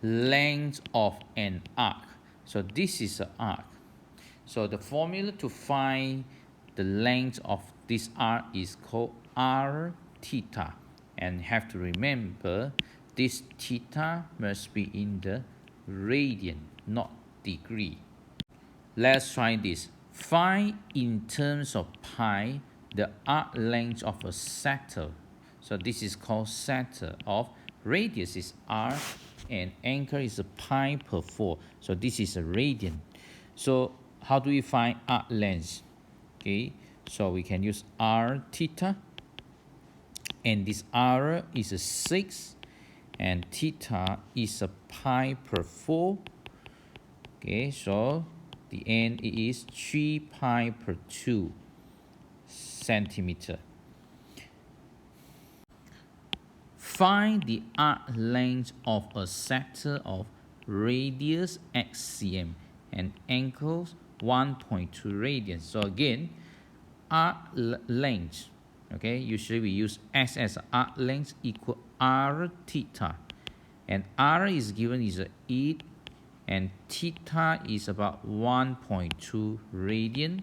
length of an arc. So this is an arc. So the formula to find the length of this arc is called r theta. And have to remember, this theta must be in the radian, not degree. Let's try this. Find in terms of pi the arc length of a sector. So this is called sector of radius is r and angle is a pi per 4. So this is a radian. So how do we find arc length? Okay, so we can use r theta, and this r is a 6 and theta is a pi per 4. Okay, so the end is 3 pi per 2 centimeter. Find the arc length of a sector of radius x cm and angles 1.2 radians. So again, arc length, okay, usually we use s as arc length equal r theta, and r is given is 8 and theta is about 1.2 radian,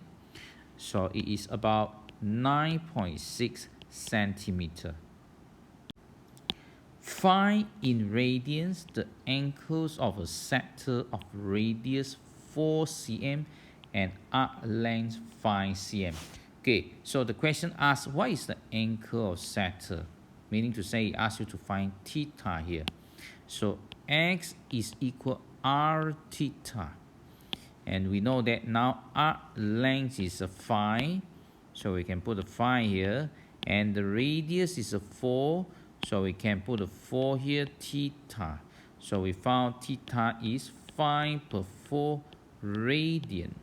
so it is about 9.6 centimeter. Find in radians the angles of a sector of radius 4 cm and arc length 5 cm. Okay, so the question asks what is the angle of sector, meaning to say it asks you to find theta here. So x is equal r theta, and we know that now arc length is a 5, so we can put a 5 here, and the radius is a 4, so we can put a 4 here, theta. So we found theta is 5 per 4 radian.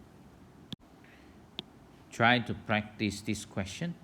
Try to practice this question.